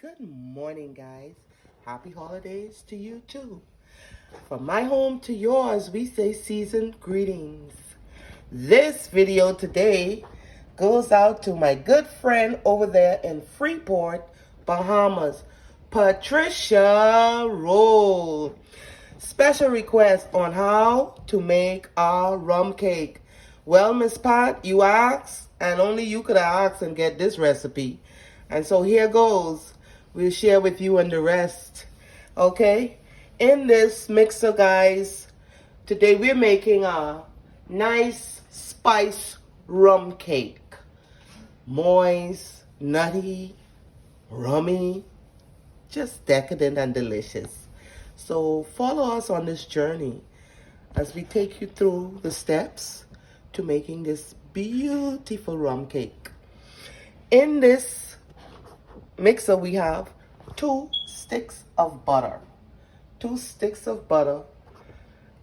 Good morning, guys. Happy holidays to you too. From my home to yours, we say seasoned greetings. This video today goes out to my good friend over there in Freeport, Bahamas, Patricia Roll. Special request on how to make our rum cake. Well, Miss Pat, you asked, and only you could ask and get this recipe. And so here goes. We'll share with you and the rest. Okay? In this mixer, guys, today we're making a nice spice rum cake. Moist, nutty, rummy, just decadent and delicious. So follow us on this journey as we take you through the steps to making this beautiful rum cake. In this mixer, we have 2 sticks of butter. 2 sticks of butter.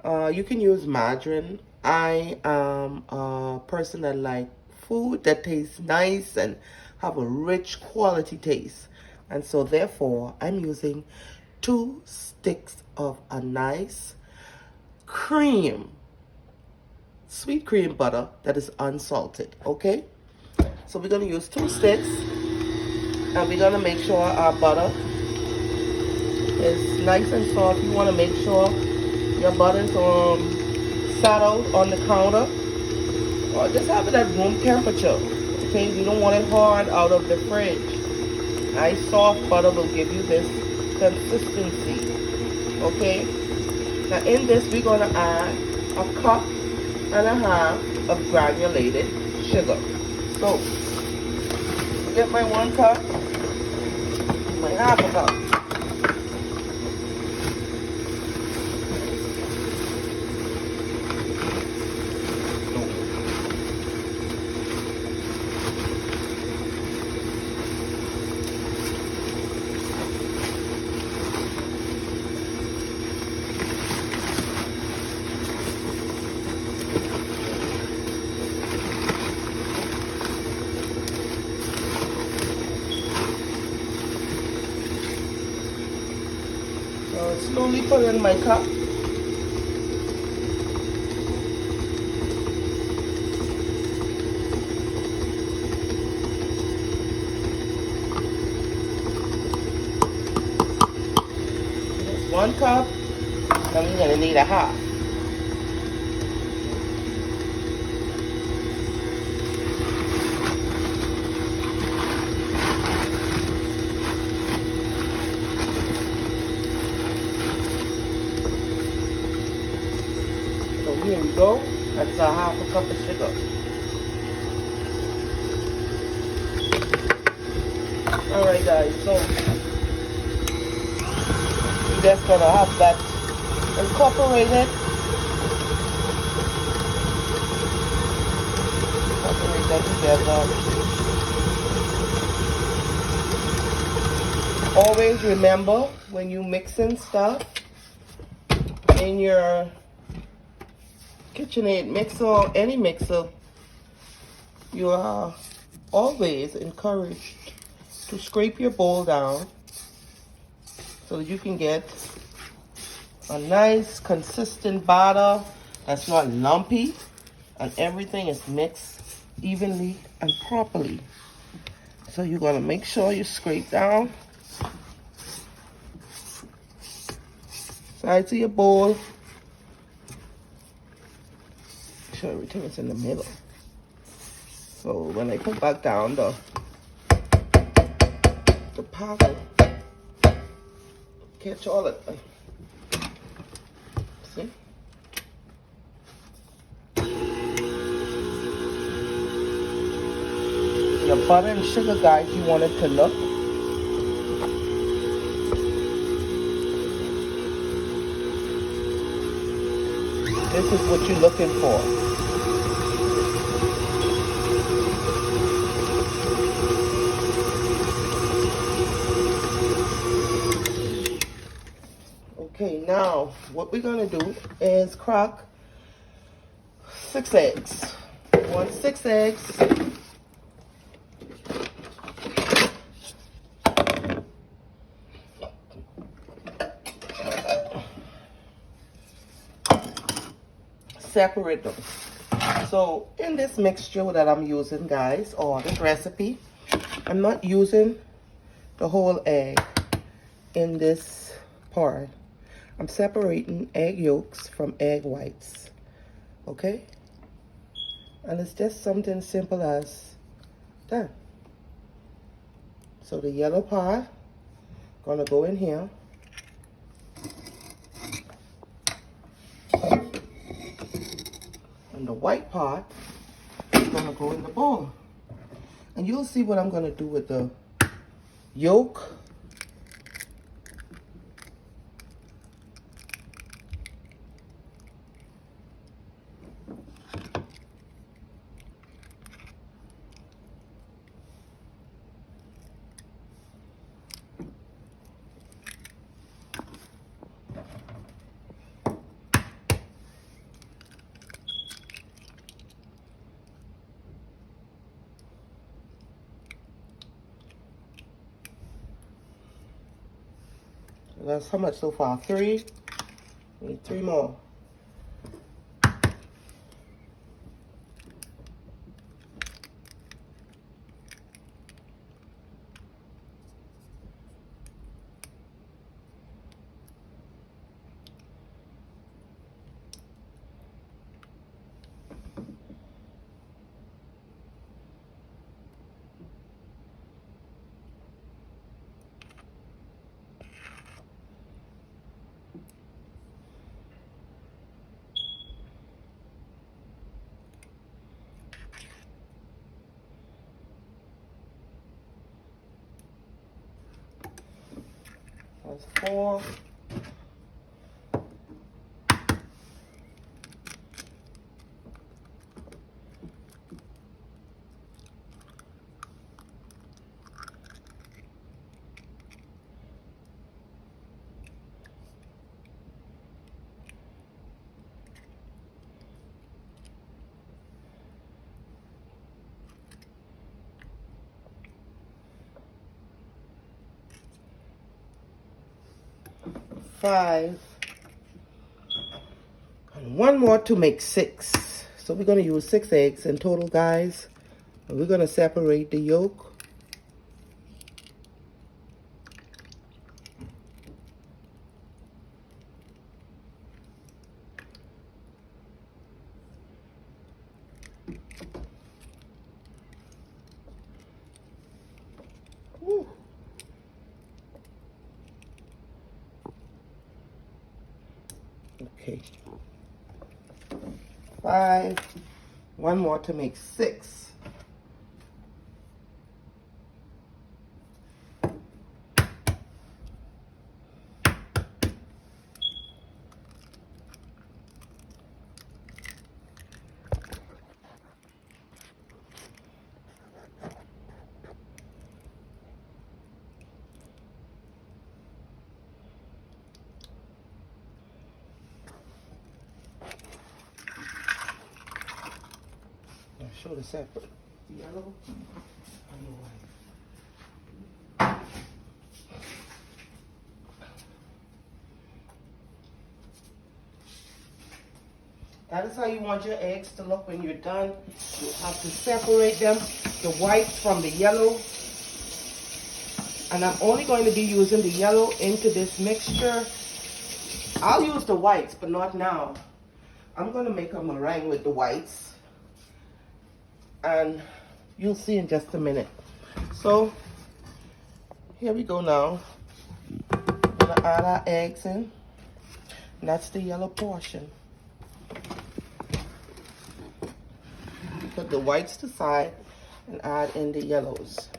You can use margarine. I am a person that like food that tastes nice and have a rich quality taste. And so therefore, I'm using 2 sticks of a nice cream, sweet cream butter that is unsalted, okay? So we're gonna use 2 sticks. And we're going to make sure our butter is nice and soft. You want to make sure your butter is sat out on the counter. Or just have it at room temperature. Okay, you don't want it hard out of the fridge. Nice soft butter will give you this consistency. Okay. Now in this we're going to add a cup and a half of granulated sugar. So get my 1 cup, my half a cup. Slowly put in my cup. That's 1 cup, and we're gonna need a half. Here we go. That's a half a cup of sugar. Alright guys, so we're just gonna have that incorporated. Incorporate that together. Always remember when you mixing stuff in your KitchenAid mixer or any mixer, you are always encouraged to scrape your bowl down so that you can get a nice consistent batter that's not lumpy and everything is mixed evenly and properly. So you're going to make sure you scrape down sides of your bowl. Sure everything is in the middle. So when I put back down the paddle, catch all of them. See? Your butter and sugar, guys, you want it to look this is what you're looking for. Okay, now what we're gonna do is crack 6 eggs. 6 eggs. separate them. So in this mixture that I'm using, guys, or this recipe, I'm not using the whole egg in this part. I'm separating egg yolks from egg whites, okay? And it's just something simple as that. So the yellow part gonna go in here. And the white part is gonna go in the bowl. And you'll see what I'm gonna do with the yolk. That's how much so far? 3. Need 3 more. That's 4. Five, and 1 more to make 6. So we're going to use 6 eggs in total, guys. And we're going to separate the yolk. Woo. Okay. 5. 1 more to make 6. Show the separate yellow and the white. That is how you want your eggs to look when you're done. You have to separate them, the whites from the yellow. And I'm only going to be using the yellow into this mixture. I'll use the whites, but not now. I'm going to make a meringue with the whites. And you'll see in just a minute. So here we go now. We're gonna add our eggs in. And that's the yellow portion. Put the whites to the side and add in the yellows.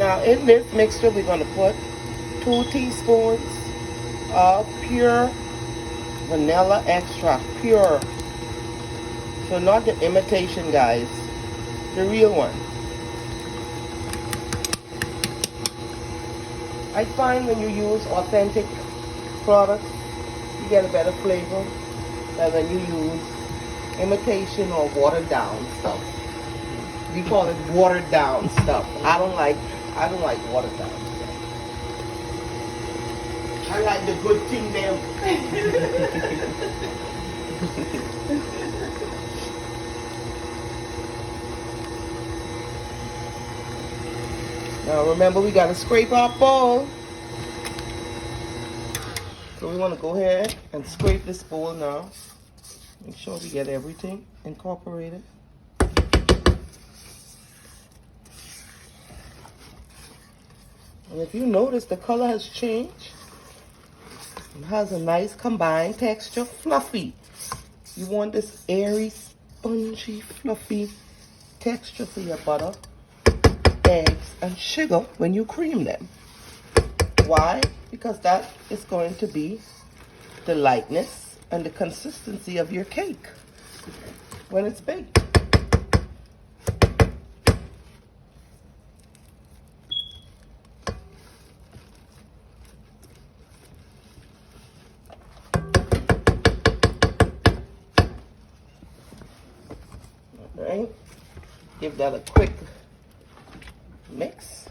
Now in this mixture, we're going to put 2 teaspoons of pure vanilla extract. Pure. So not the imitation, guys. The real one. I find when you use authentic products, you get a better flavor than when you use imitation or watered down stuff. We call it watered down stuff. I don't like watered down stuff. I like the good thing them. Now remember, we gotta scrape our bowl. So we want to go ahead and scrape this bowl now. Make sure we get everything incorporated. And if you notice, the color has changed. It has a nice combined texture, fluffy. You want this airy, spongy, fluffy texture for your butter, eggs, and sugar when you cream them. Why? Because that is going to be the lightness and the consistency of your cake when it's baked. All right, give that a quick mix.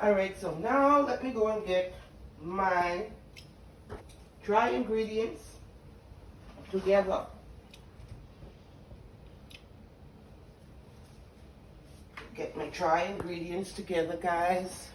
All right, so now let me go and get my dry ingredients together. Get my dry ingredients together, guys.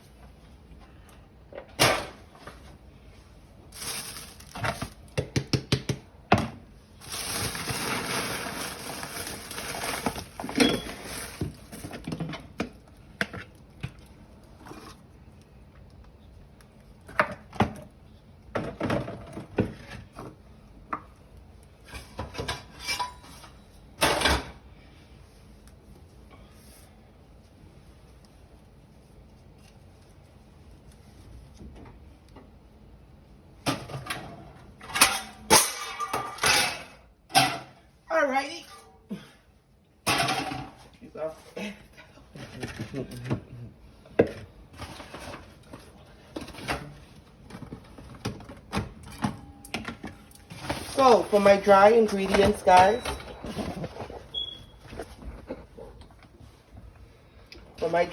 Alrighty. So for my dry ingredients, guys, I'm going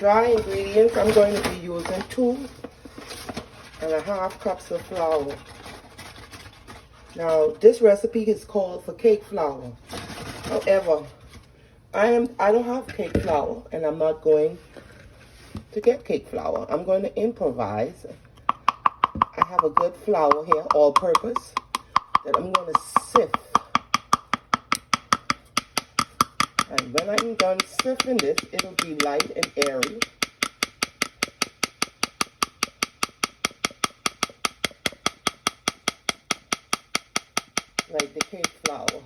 to be using 2.5 cups of flour. Now this recipe is called for cake flour. However, I don't have cake flour, and I'm not going to get cake flour. I'm going to improvise. I have a good flour here, all purpose, that I'm going to sift. And when I'm done sifting this, it'll be light and airy. Like the cake flour.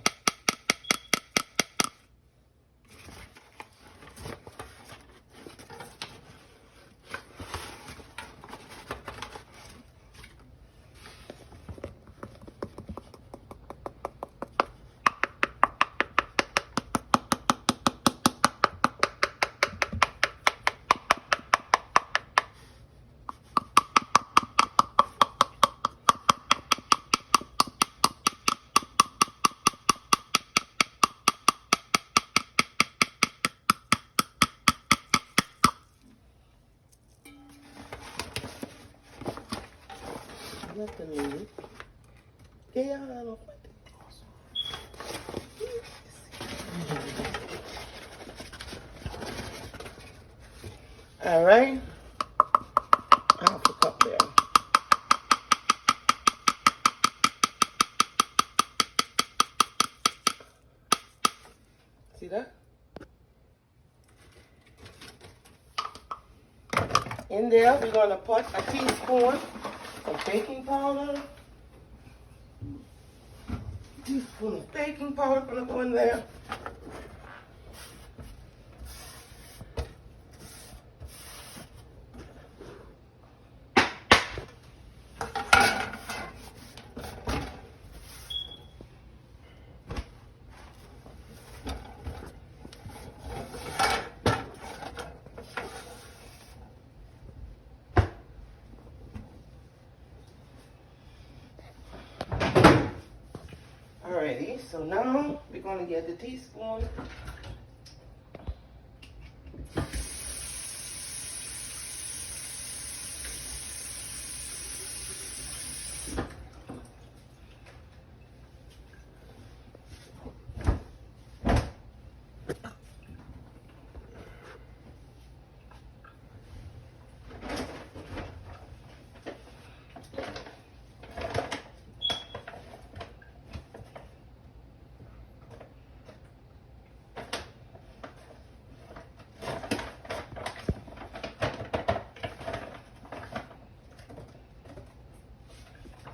Let the lid. Get your hand off my thing. All right. Half a cup there. See that? In there, we're going to put a teaspoon of baking powder. Teaspoon of baking powder going to go in there. Alrighty, so now we're going to get the teaspoon.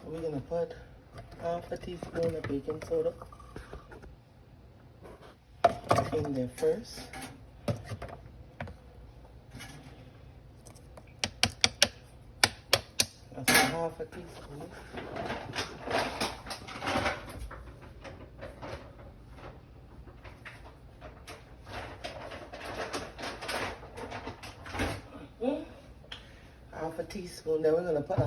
We're going to put half a teaspoon of baking soda in there first. That's half a teaspoon. Half a teaspoon. Then we're going to put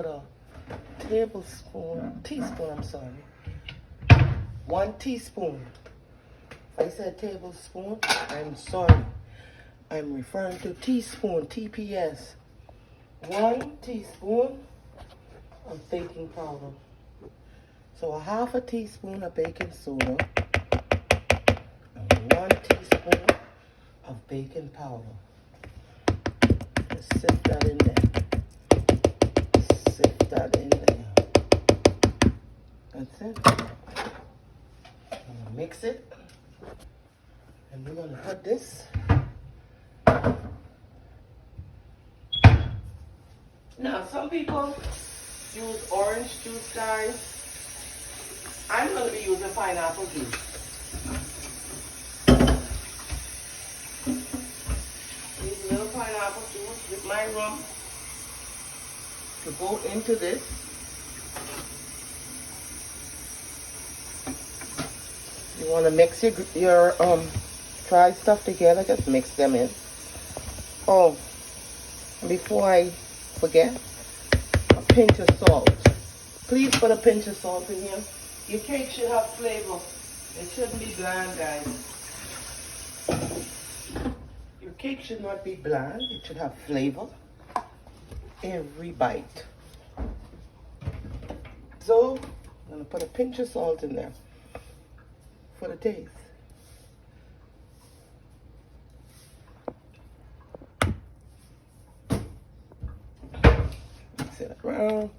a teaspoon, I'm sorry. 1 teaspoon. If I said tablespoon, I'm sorry. I'm referring to teaspoon, TPS. 1 teaspoon of baking powder. So a half a teaspoon of baking soda and 1 teaspoon of baking powder. Just sift that in there. Sift that in there. That's it. I'm gonna mix it. And we're gonna put this. Now, some people use orange juice, guys. I'm gonna be using pineapple juice. Use a little pineapple juice with my rum to go into this. You want to mix your dry stuff together, just mix them in. Oh, before I forget, a pinch of salt. Please put a pinch of salt in here. Your cake should have flavor. It shouldn't be bland, guys. Your cake should not be bland. It should have flavor. Every bite. So, I'm going to put a pinch of salt in there for the taste. Mix it around.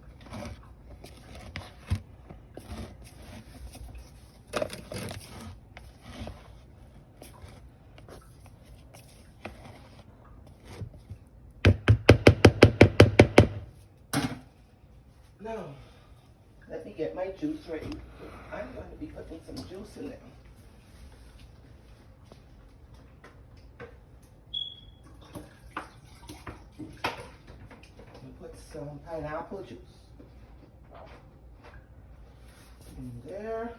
Now, let me get my juice ready. I'm going to be putting some juice in there. Put some pineapple juice in there.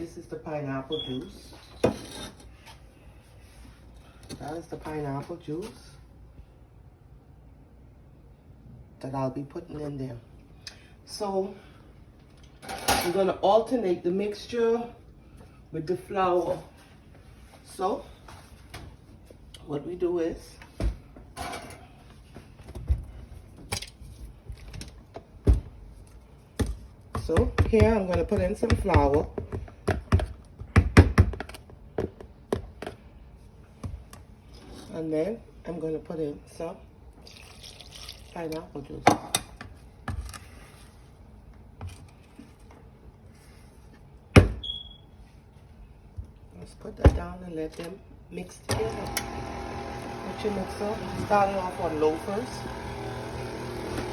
This is the pineapple juice. That is the pineapple juice that I'll be putting in there. So we're going to alternate the mixture with the flour. So what we do is here I'm going to put in some flour. And then I'm going to put in some pineapple juice. Let's put that down and let them mix together. Put your mixer, starting off on low first.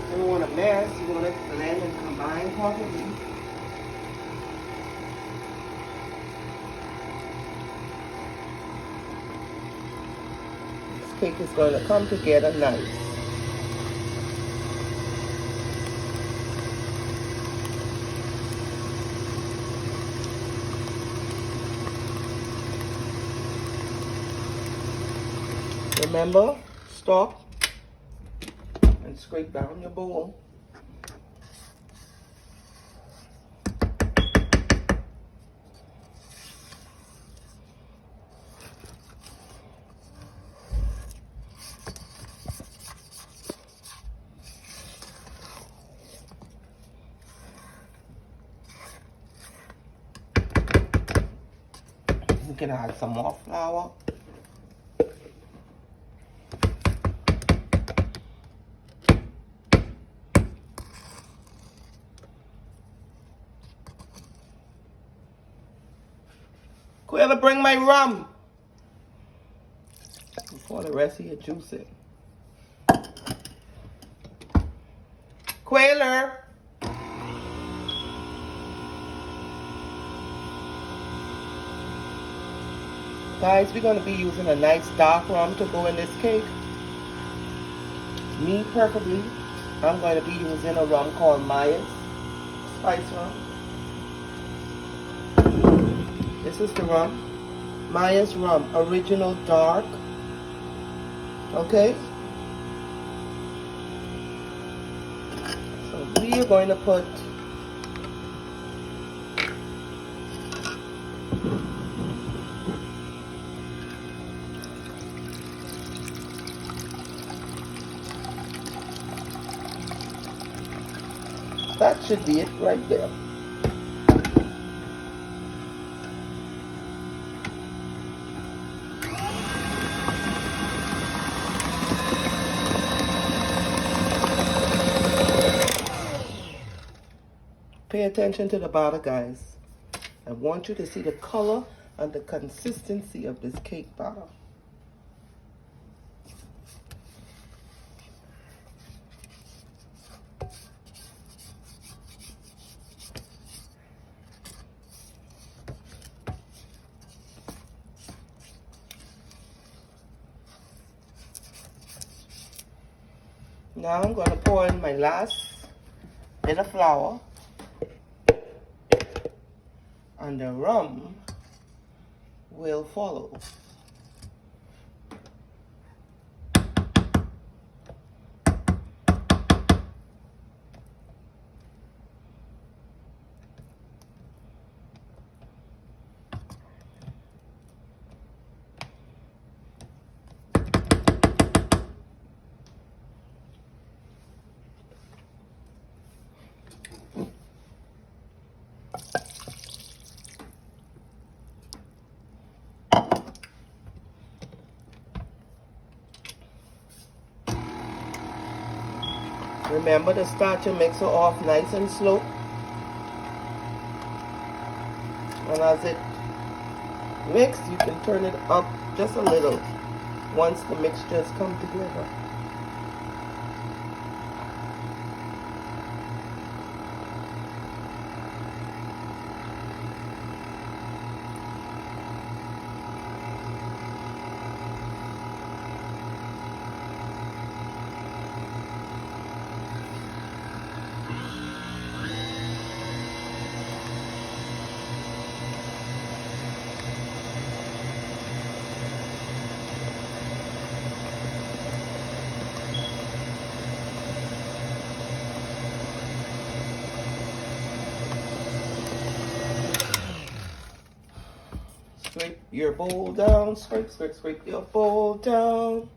You don't want to mess, you want it to blend and combine properly. This cake is going to come together nice. Remember, stop and scrape down your bowl. You can add some more flour. Quayle, bring my rum before the rest of your juice in. Quayler. Guys, we're going to be using a nice dark rum to go in this cake. Me, preferably, I'm going to be using a rum called Myers Spice Rum. This is the rum, Myers Rum, original dark. Okay? So we are going to put that should be it right there. Pay attention to the batter, guys. I want you to see the color and the consistency of this cake batter. Now I'm going to pour in my last bit of flour. And the rum will follow. Remember to start your mixer off nice and slow. And as it mixes, you can turn it up just a little once the mixtures come together. your bowl down. Scrape, scrape, scrape your bowl down.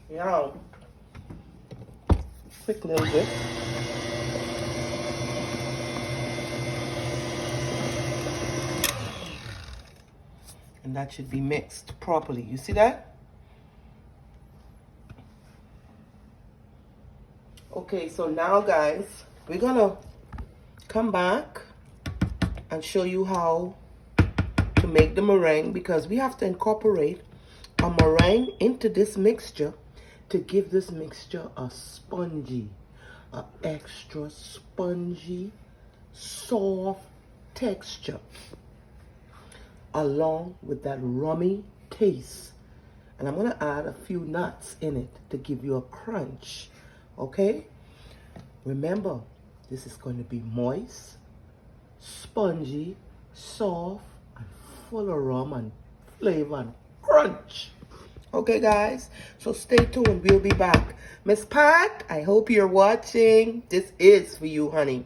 Now, quick little bit. And that should be mixed properly. You see that? Okay, so now guys, we're gonna come back and show you how to make the meringue, because we have to incorporate a meringue into this mixture to give this mixture a spongy, a extra spongy, soft texture, along with that rummy taste. And I'm gonna add a few nuts in it to give you a crunch, okay? Remember, this is going to be moist, spongy, soft, and full of rum and flavor and crunch. Okay, guys, so stay tuned. We'll be back. Miss Pat, I hope you're watching. This is for you, honey.